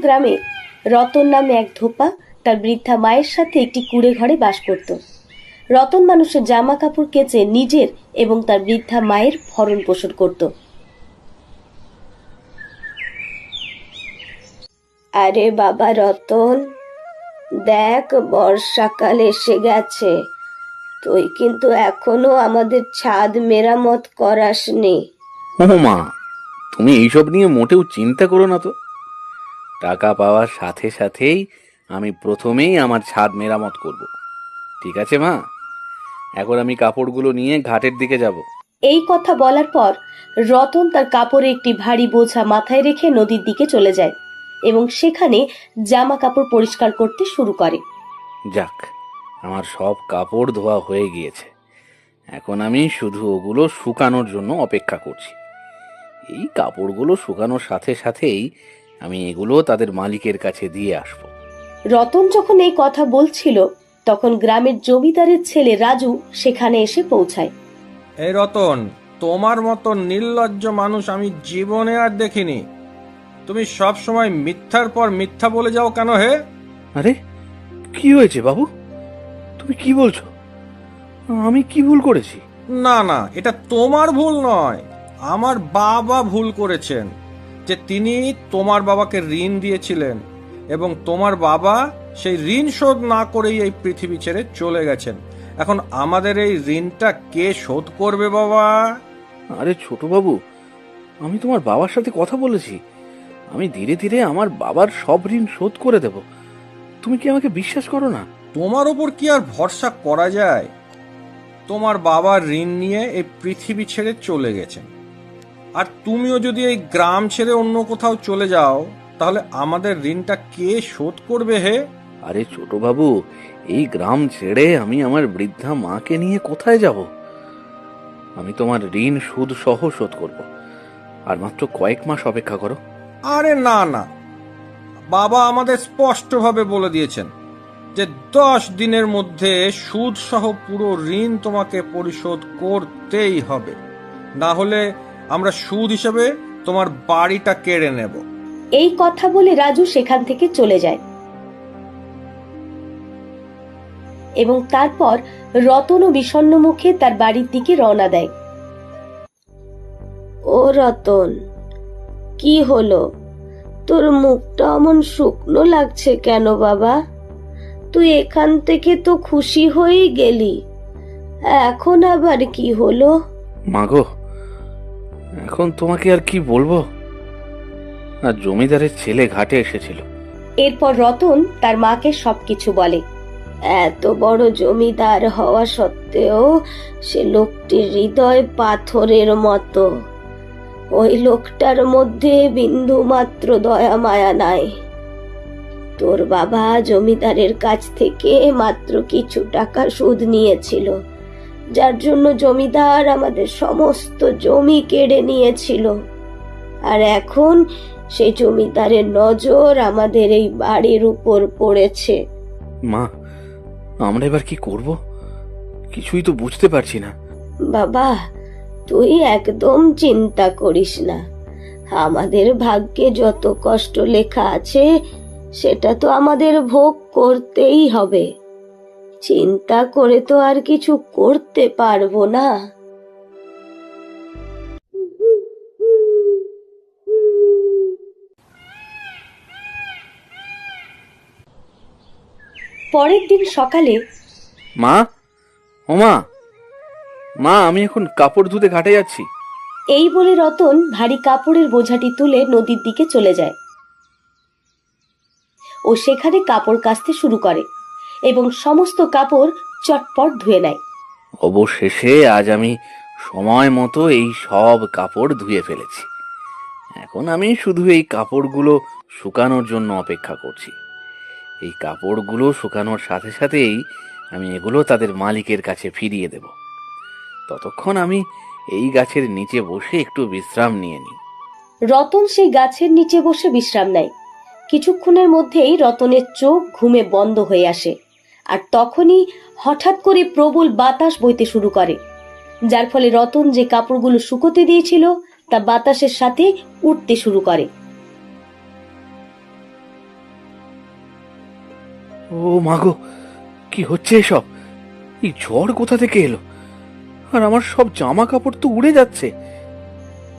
গ্রামে রতন নামে এক ধোপা তার বৃদ্ধা মায়ের সাথে একটি কুঁড়ে ঘরে বাস করত। রতন মানুষের জামা কাপড় কেচে নিজের এবং তার বৃদ্ধা মায়ের ভরণ পোষণ করত। আরে বাবা রতন, দেখ বর্ষাকাল এসে গেছে, তুই কিন্তু এখনো আমাদের ছাদ মেরামত করাসনি। ও মা, তুমি এইসব নিয়ে মোটেও চিন্তা করো না তো। টাকা পাওয়ার সাথে সাথেই আমি প্রথমেই আমার ছাদ মেরামত করব। ঠিক আছে মা, এখন আমি কাপড়গুলো নিয়ে ঘাটের দিকে যাব। এই কথা বলার পর রতন তার কাপড়ে একটি ভারী বোঝা মাথায় রেখে নদীর দিকে চলে যায় এবং সেখানে জামা কাপড় পরিষ্কার করতে শুরু করে। যাক, আমার সব কাপড় ধোয়া হয়ে গিয়েছে। এখন আমি শুধু ওগুলো শুকানোর জন্য অপেক্ষা করছি। এই কাপড়গুলো শুকানোর সাথে সাথেই আমি এগুলো তাদের মালিকের কাছে দিয়ে আসব। রতন যখন এই কথা বলছিল তখন গ্রামের জমিদারের ছেলে রাজু সেখানে এসে পৌঁছায়। এই রতন, তোমার মতো নির্লজ্জ মানুষ আমি জীবনে আর দেখিনি। তুমি সব সময় মিথ্যার পর মিথ্যা বলে যাও কেন হে? আরে কি হয়েছে বাবু, তুমি কি বলছো? আমি কি ভুল করেছি? না না, এটা তোমার ভুল নয়, আমার বাবা ভুল করেছেন যে তিনি তোমার বাবাকে ঋণ দিয়েছিলেন এবং তোমার বাবা সেই ঋণ শোধ না করেই এই পৃথিবী ছেড়ে চলে গেছেন। এখন আমাদের এই ঋণটা কে শোধ করবে বাবা? আরে ছোট বাবু, আমি তোমার বাবার সাথে কথা বলেছি। আমি ধীরে ধীরে আমার বাবার সব ঋণ শোধ করে দেব। তুমি কি আমাকে বিশ্বাস করো না? তোমার ওপর কি আর ভরসা করা যায়? তোমার বাবার ঋণ নিয়ে এই পৃথিবী ছেড়ে চলে গেছেন, আর তুমিও যদি এই গ্রাম ছেড়ে অন্য কোথাও চলে যাও তাহলে আমাদের ঋণটা কে শোধ করবে হে? আরে ছোট বাবু, এই গ্রাম ছেড়ে আমি আমার বৃদ্ধা মাকে নিয়ে কোথায় যাব? আমি তোমার ঋণ সুদ সহ শোধ করব। আর মাত্র কয়েক মাস অপেক্ষা করো। আরে না না, বাবা আমাদের স্পষ্টভাবে বলে দিয়েছেন যে 10 দিনের মধ্যে সুদ সহ পুরো ঋণ তোমাকে পরিশোধ করতেই হবে, না হলে আমরা সুদ হিসেবে তোমার বাড়িটা কেড়ে নেব। এই কথা বলে রাজু সেখান থেকে চলে যায় এবং তারপর রতনও বিষণ্ণ মুখে তার বাড়ির দিকে রওনা দেয়। ও রতন, কি হলো? তোর মুখটা অমন শুকনো লাগছে কেন বাবা? তুই এখান থেকে তো খুশি হয়েই গেলি, এখন আবার কি হলো? মাগো, এখন তোমাকে আর কি বলবো। আর জমিদারের ছেলে ঘাটে এসেছিল। এরপর রতন তার মাকে সবকিছু বলে। এত বড় জমিদার হওয়া সত্ত্বেও সে লোকটির হৃদয় পাথরের মতো। ওই লোকটার মধ্যে বিন্দু মাত্র দয়া মায়া নাই। তোর বাবা জমিদারের কাছ থেকে মাত্র কিছু টাকা সুদ নিয়েছিল, যার জন্য জমিদার আমাদের সমস্ত জমি কেড়ে নিয়েছিল। আর এখন সেই জমিদারের নজর আমাদের এই বাড়ির উপর পড়েছে। মা, আমরা এবার কি করব? কিছুই তো বুঝতে পারছি না। বাবা, তুই একদম চিন্তা করিস না। আমাদের ভাগ্যে যত কষ্ট লেখা আছে সেটা তো আমাদের ভোগ করতেই হবে। চিন্তা করে তো আর কিছু করতে পারবো না। পরের দিন সকালে মা, ও মা, মা, আমি এখন কাপড় ধুতে ঘাটে যাচ্ছি। এই বলে রতন ভারী কাপড়ের বোঝাটি তুলে নদীর দিকে চলে যায় ও সেখানে কাপড় কাচতে শুরু করে এবং সমস্ত কাপড় চটপট ধুয়ে নেয়। অবশেষে আজ আমি সময় মতো এই সব কাপড় ধুয়ে ফেলেছি। এখন আমি শুধু এই কাপড়গুলো শুকানোর জন্য অপেক্ষা করছি। এই কাপড়গুলো শুকানোর সাথে সাথেই আমি এগুলো তাদের মালিকের কাছে ফিরিয়ে দেব। ততক্ষণ আমি এই গাছের নিচে বসে একটু বিশ্রাম নিয়ে নিই। রতন সেই গাছের নিচে বসে বিশ্রাম নেয়। কিছুক্ষণের মধ্যেই রতনের চোখ ঘুমে বন্ধ হয়ে আসে, আর তখনই হঠাৎ করে প্রবল বাতাস বইতে শুরু করে, যার ফলে রতন যে কাপড়গুলো শুকোতে দিয়েছিল তা বাতাসের সাথে উঠতে শুরু করে। ও মাগো, কি হচ্ছে এসব? এই ঝড় কোথা থেকে এলো? আর আমার সব জামা কাপড় তো উড়ে যাচ্ছে।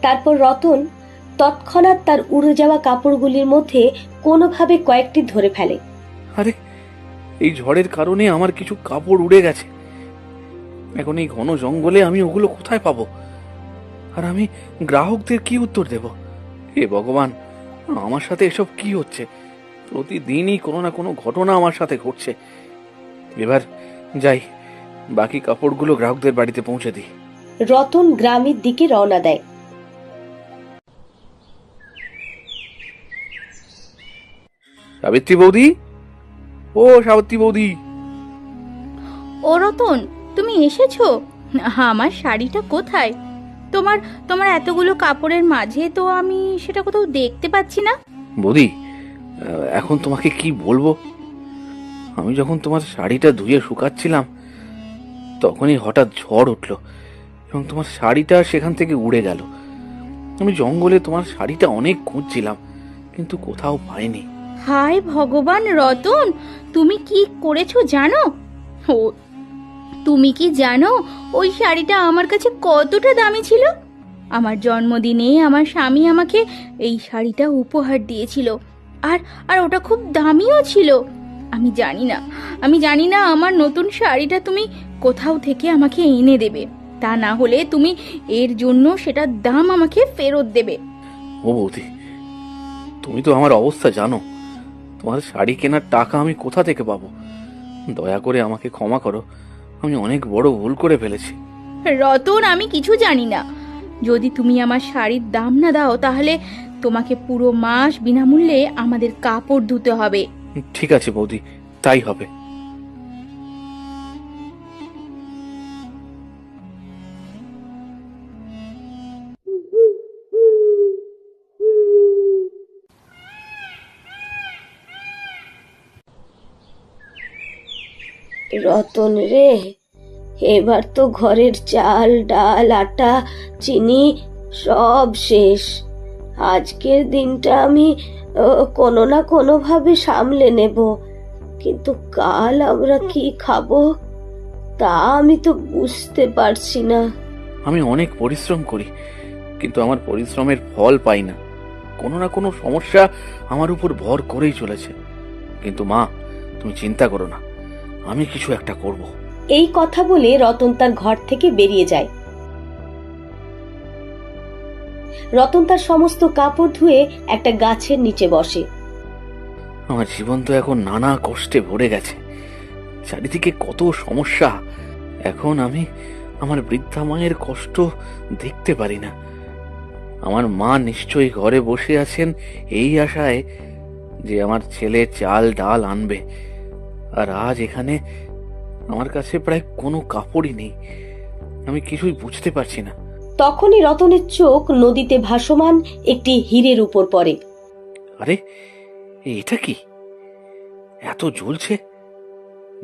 তারপর রতন তৎক্ষণাৎ তার উড়ে যাওয়া কাপড়গুলির মধ্যে কোনোভাবে কয়েকটি ধরে ফেলে। আরে, এই ঝড়ের কারণে আমার কিছু কাপড় উড়ে গেছে। এখন এই ঘন জঙ্গলে আমি ওগুলো কোথায় পাবো? আর আমি গ্রাহকদের কি উত্তর দেব? হে ভগবান, আমার সাথে এসব কি হচ্ছে? প্রতিদিনই কোনো না কোনো ঘটনা আমার সাথে ঘটছে। এবার যাই, বাকি কাপড়গুলো গ্রাহকদের বাড়িতে পৌঁছে দিই। রতন গ্রামের দিকে রওনা দেয়। সাবিত্রী বৌদি, ও সাবিত্রী বৌদি। ও রতন, তুমি এসেছো? আমার শাড়িটা কোথায়? তোমার তোমার এতগুলো কাপড়ের মাঝে তো আমি সেটা কোথাও দেখতে পাচ্ছি না। বৌদি, এখন তোমাকে কি বলবো? আমি যখন তোমার শাড়িটা ধুয়ে শুকাচ্ছিলাম, তখনই হঠাৎ ঝড় উঠলো এবং তোমার শাড়িটা সেখান থেকে উড়ে গেল। আমি জঙ্গলে তোমার শাড়িটা অনেক খুঁজছিলাম, কিন্তু কোথাও পাইনি। হায় ভগবান রতন, তুমি কি করেছো জানো? ও, তুমি কি জানো ওই শাড়িটা আমার কাছে কতটা দামি ছিল? আমার জন্মদিনে আমার স্বামী আমাকে এই শাড়িটা উপহার দিয়েছিল, আর আর ওটা খুব দামিও ছিল। আমি জানি না আমার নতুন শাড়িটা তুমি কোথাও থেকে আমাকে এনে দেবে, তা না হলে তুমি এর জন্য সেটার দাম আমাকে ফেরত দেবে। ও বৌদি, তুমি তো আমার অবস্থা জানো। তোমার শাড়ি কেনার টাকা আমি কোথা থেকে পাবো? দয়া করে আমাকে ক্ষমা করো, আমি অনেক বড় ভুল করে ফেলেছি। রতন, আমি কিছু জানি না। যদি তুমি আমার শাড়ির দাম না দাও, তাহলে তোমাকে পুরো মাস বিনামূল্যে আমাদের কাপড় ধুতে হবে। ঠিক আছে বৌদি, তাই হবে। রতন রে, এবার তো ঘরের চাল ডাল আটা চিনি সব শেষ। আজকের দিনটা আমি কোনো না কোনো ভাবে সামলে নেব, কিন্তু কাল আমরা কি খাবো তা আমি তো বুঝতে পারছি না। আমি অনেক পরিশ্রম করি, কিন্তু আমার পরিশ্রমের ফল পাই না। কোনো না কোনো সমস্যা আমার উপর ভর করেই চলেছে। কিন্তু মা, তুমি চিন্তা করো না, আমি কিছু একটা করব। এই কথা বলে রতন তার ঘর থেকে বেরিয়ে যায়। রতন তার সমস্ত কাপড় ধুয়ে একটা গাছের নিচে বসে। আমার জীবন তো এখন নানা কষ্টে ভরে গেছে, চারিদিকে কত সমস্যা। এখন আমি আমার বৃদ্ধা মায়ের কষ্ট দেখতে পারি না। আমার মা নিশ্চয়ই ঘরে বসে আছেন এই আশায় যে আমার ছেলে চাল ডাল আনবে। আর আজ এখানে আমার কাছে প্রায় কোনো কাপড়ই নেই। আমি কিছুই বুঝতে পারছি না। তখনই রতনের চোখ নদীতে ভাসমান একটি হীরের উপর পড়ে। আরে, এটা কি এত জ্বলছে?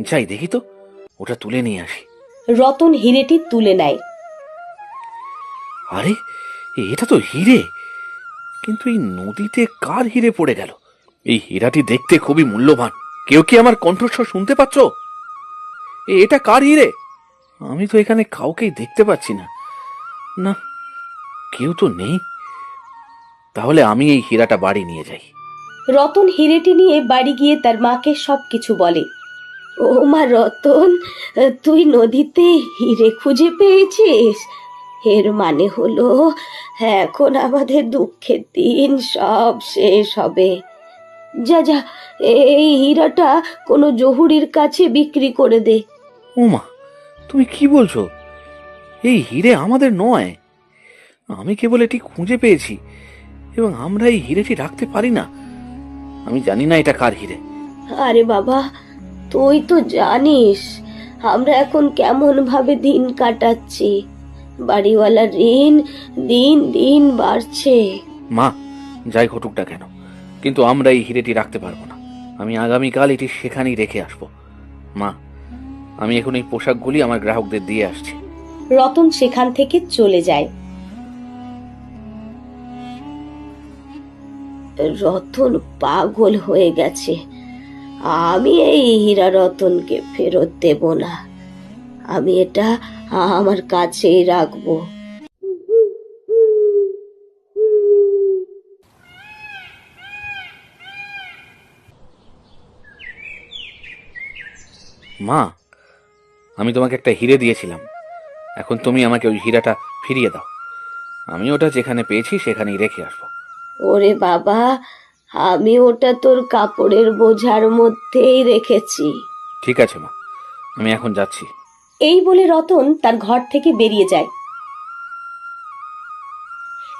যাই দেখি তো, ওটা তুলে নিয়ে আসি। রতন হীরেটি তুলে নেয়। আরে, এটা তো হিরে, কিন্তু এই নদীতে কার হিরে পড়ে গেল? এই হীরাটি দেখতে খুবই মূল্যবান। কেউ কি আমার কণ্ঠস্বর শুনতে পাচ্ছ? এটা কার হিরে? আমি তো এখানে কাউকেই দেখতে পাচ্ছি না। না, কেউ তো নেই। তাহলে আমি এই হীরাটা বাড়ি নিয়ে যাই। রতন হীরেটি নিয়ে বাড়ি গিয়ে তার মাকে সবকিছু বলে। ও মা রতন, তুই নদীতে হীরে খুঁজে পেয়েছিস? এর মানে হলো এখন আমাদের দুঃখের দিন সব শেষ হবে। যা যা, এই হীরাটা কোনো জহুরির কাছে বিক্রি করে দে। ও মা, তুমি কি বলছো? এই হিরে আমাদের নয়। আমি কেবল এটি খুঁজে পেয়েছি এবং আমরা এই হিরেটি রাখতে পারি না। আমি জানি না এটা কার হিরে। আরে বাবা, তুই তো জানিস আমরা এখন কেমন ভাবে দিন কাটাচ্ছি। বাড়িওয়ালার ঋণ দিন দিন বাড়ছে। মা, যাই ঘটুক না কেন, কিন্তু আমরা এই হিরেটি রাখতে পারবো না। আমি আগামীকাল এটি সেখানেই রেখে আসবো। মা, আমি এখন এই পোশাকগুলি আমার গ্রাহকদের দিয়ে আসছি। রতন সেখান থেকে চলে যায়। রতন পাগল হয়ে গেছে। আমি এই হীরা রতনকে ফেরত দেব না। আমি এটা আমার কাছেই রাখবো। মা, আমি তোমাকে একটা হিরে দিয়েছিলাম, এখন তুমি আমাকে ওই হীরাটা ফিরিয়ে দাও। আমি ওটা যেখানে পেয়েছি সেখানেই রেখে আসবো। ওরে বাবা, আমি ওটা তোর কাপড়ের বোঝার মধ্যেই রেখেছি। ঠিক আছে মা, আমি এখন যাচ্ছি। এই বলে রতন তার ঘর থেকে বেরিয়ে যায়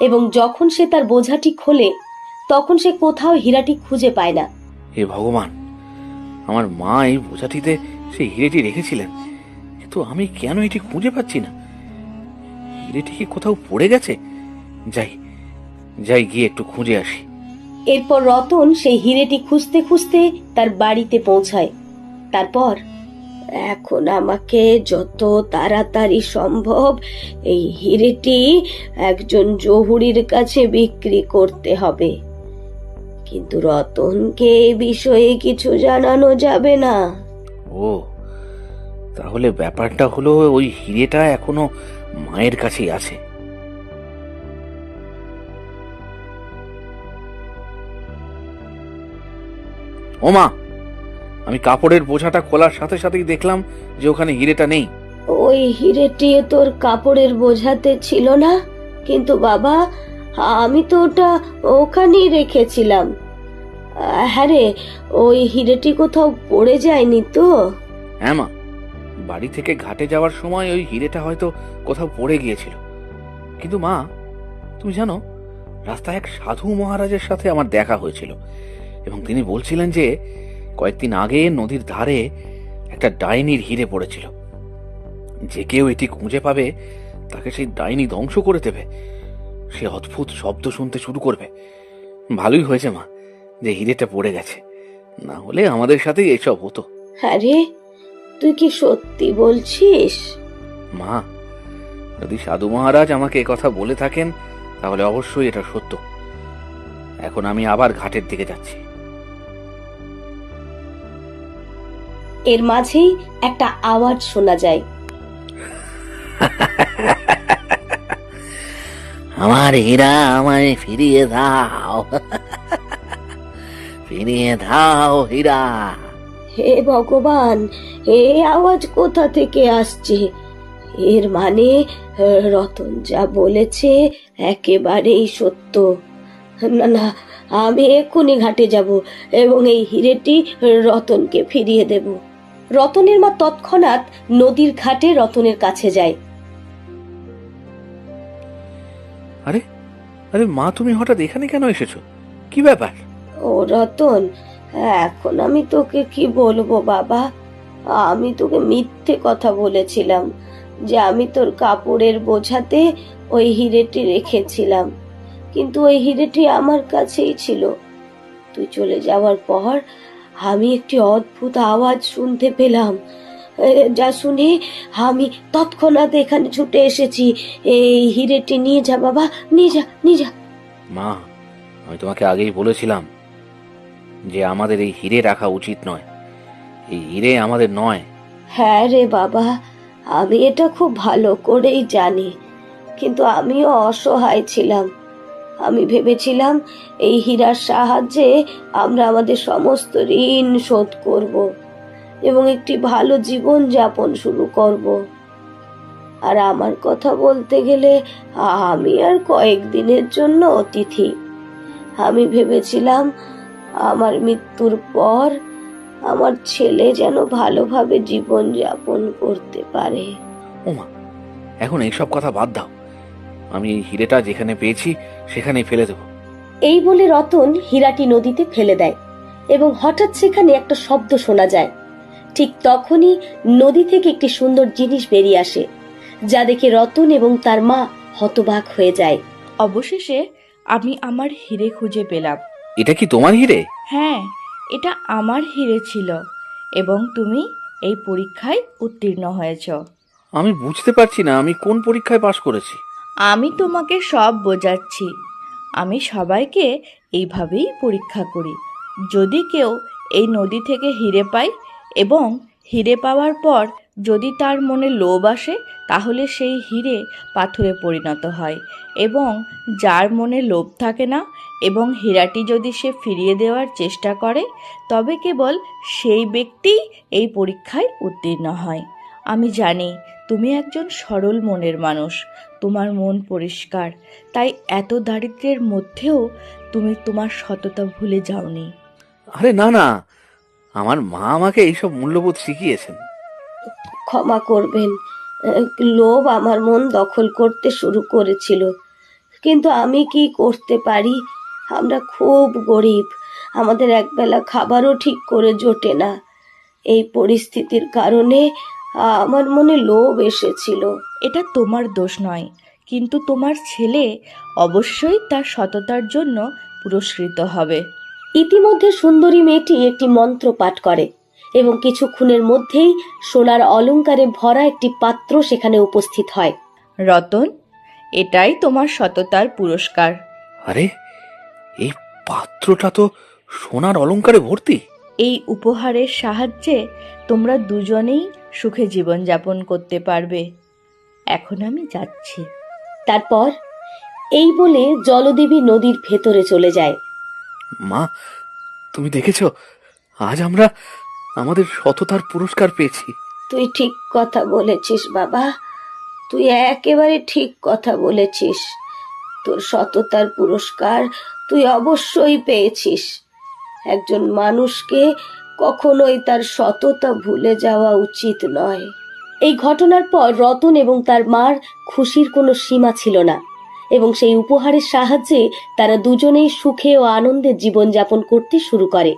এবং যখন সে তার বোঝাটি খোলে তখন সে কোথাও হীরাটি খুঁজে পায় না। হে ভগবান, আমার মা এই বোঝাটিতে সেই হিরেটি রেখেছিলেন, কিন্তু আমি কেন এটি খুঁজে পাচ্ছি না? হিরেটি কি কোথাও পড়ে গেছে? যাই যাই গিয়ে একটু খুঁজে আসি। এরপর রতন সেই হিরেটি খুঁজতে খুঁজতে তার বাড়িতে পৌঁছায়। তারপর, এখন আমাকে যত তাড়াতাড়ি সম্ভব এই হিরেটি একজন জহুরির কাছে বিক্রি করতে হবে, কিন্তু রতনকে এই বিষয়ে কিছু জানানো যাবে না। ও, তাহলে ব্যাপারটা হলো ওই হিরেটা এখনো মায়ের কাছেই আছে। ও মা, আমি কাপড়ের বোঝাটা খোলার সাথে সাথেই দেখলাম যে ওখানে হিরেটা নেই। ওই হিরেটি তোর কাপড়ের বোঝাতে ছিল না? কিন্তু বাবা, আমি তো ওটা ওখানেই রেখেছিলাম। হ্যাঁ রে, ওই হিরেটি কোথাও পড়ে যায়নি তো? হ্যাঁ মা, বাড়ি থেকে ঘাটে যাওয়ার সময় ওই হিরেটা হয়তো কোথাও পড়ে গিয়েছিল। কিন্তু মা, তুমি জানো, রাস্তায় এক সাধু মহারাজের সাথে আমার দেখা হয়েছিল এবং তিনি বলছিলেন যে কয়েকদিন আগে নদীর ধারে একটা ডাইনির হিরে পড়েছিল। যে কেউ এটি খুঁজে পাবে তাকে সেই ডাইনি ধ্বংস করে দেবে। সে অদ্ভুত শব্দ শুনতে শুরু করবে। ভালোই হয়েছে মা যে হিরেটা পড়ে গেছে, না হলে আমাদের সাথেই এসব হতো। আরে, তুই কি সত্যি বলছিস? মা, যদি সাধু মহারাজ আমাকে কথা বলে থাকেন তাহলে অবশ্যই এটা সত্য। এখন আমি আবার ঘাটের দিকে যাচ্ছি। এর মাঝেই একটা আওয়াজ শোনা যায়। আমার হীরা আমায় ফিরিয়ে দাও, ফিরিয়ে দাও হীরা। হে ভগবান, এই আওয়াজ কোথা থেকে আসছে? এর মানে রতন যা বলেছে একেবারেই সত্য। না না, আমি এক্ষুনি ঘাটে যাব এবং এই হিরেটি রতনকে ফিরিয়ে দেব। রতনের মা তৎক্ষণাৎ নদীর ঘাটে রতনের কাছে যায়। আরে আরে মা, তুমি হঠাৎ এখানে কেন এসেছো? কি ব্যাপার? ও রতন, এখন আমি তোকে কি বলবো বাবা? আমি তোকে মিথ্যে কথা বলেছিলাম যে আমি তোর কাপড়ের বোঝাতে ওই হিরেটি রেখেছিলাম, কিন্তু ওই হিরেটি আমার কাছেই ছিল। তুই চলে যাওয়ার পর আমি একটি অদ্ভুত আওয়াজ শুনতে পেলাম, যা শুনে আমি তৎক্ষণাৎ এখানে ছুটে এসেছি। এই হিরেটি নিয়ে যা বাবা, নিয়ে যা, নিয়ে যা। মা, আমি তোমাকে আগেই বলেছিলাম যে আমাদের এই হিরে রাখা উচিত নয়। এই হিরে আমাদের নয়। হ্যাঁ রে বাবা, আমি এটা খুব ভালো করেই জানি, কিন্তু আমিও অসহায় ছিলাম। আমি ভেবেছিলাম এই হীরার সাহায্যে আমরা আমাদের সমস্ত ঋণ শোধ করব এবং একটি ভালো জীবন যাপন শুরু করব। আর আমার কথা বলতে গেলে আমি আর কয়েকদিনের জন্য অতিথি। আমি ভেবেছিলাম আমার মৃত্যুর পর আমার ছেলে যেন ভালোভাবে জীবন যাপন করতে পারে। ওমা, এখন এইসব কথা বাদ দাও। আমি এই হিরেটা যেখানে পেয়েছি সেখানেই ফেলে দেবো। এই বলে রতন হীরাটি নদীতে ফেলে দেয় এবং হঠাৎ সেখানে একটা শব্দ শোনা যায়। ঠিক তখনই নদী থেকে একটি সুন্দর জিনিস বেরিয়ে আসে, যা দেখে রতন এবং তার মা হতবাক হয়ে যায়। অবশেষে আমি আমার হিরে খুঁজে পেলাম। এটা কি তোমার হিরে? হ্যাঁ, এটা আমার হিরে ছিল এবং তুমি এই পরীক্ষায় উত্তীর্ণ হয়েছ। আমি বুঝতে পারছি না আমি কোন পরীক্ষায় পাশ করেছি। আমি তোমাকে সব বোঝাচ্ছি। আমি সবাইকে এইভাবেই পরীক্ষা করি। যদি কেউ এই নদী থেকে হিরে পায় এবং হিরে পাওয়ার পর যদি তার মনে লোভ আসে তাহলে সেই হিরে পাথরে পরিণত হয়, এবং যার মনে লোভ থাকে না এবং হীরাটি যদি সে ফিরিয়ে দেওয়ার চেষ্টা করে তবে কেবল সেই ব্যক্তিই এই পরীক্ষায় উত্তীর্ণ হয়। আমি জানি তুমি একজন সরল মনের মানুষ, তোমার মন পরিষ্কার, তাই এত দারিদ্র্যের মধ্যেও তুমি তোমার সততা ভুলে যাওনি। আরে না না, আমার মা আমাকে এইসব মূল্যবোধ শিখিয়েছেন। ক্ষমা করবেন, লোভ আমার মন দখল করতে শুরু করেছিল, কিন্তু আমি কি করতে পারি? আমরা খুব গরিব, আমাদের একবেলা খাবারও ঠিক করে জোটে না। এই পরিস্থিতির কারণে আমার মনে লোভ এসেছিল। এটা তোমার দোষ নয়, কিন্তু তোমার ছেলে অবশ্যই তার সততার জন্য পুরস্কৃত হবে। ইতিমধ্যে সুন্দরী মেয়েটি একটি মন্ত্র পাঠ করে এবং কিছুক্ষণের মধ্যেই সোনার অলংকারে ভরা একটি পাত্র সেখানে উপস্থিত হয়। রতন, এটাই তোমার সততার পুরস্কার। আরে, এই পাত্রটা তো সোনার অলংকারে ভর্তি। এই উপহারের সাহায্যে তোমরা দুজনেই সুখে জীবনযাপন করতে পারবে। এখন আমি যাচ্ছি। তারপর এই বলে জলদেবী নদীর ভেতরে চলে যায়। মা, তুমি দেখেছো, আজ আমরা আমাদের সততার পুরস্কার পেয়েছি। তুই ঠিক কথা বলেছিস বাবা, তুই একেবারে ঠিক কথা বলেছিস। তোর সততার পুরস্কার তুই অবশ্যই পেয়েছিস। একজন মানুষকে কখনোই তার সততা ভুলে যাওয়া উচিত নয়। এই ঘটনার পর রতন এবং তার মার খুশির কোনো সীমা ছিল না, এবং সেই উপহারের সাহায্যে তারা দুজনেই সুখে ও আনন্দে জীবনযাপন করতে শুরু করে।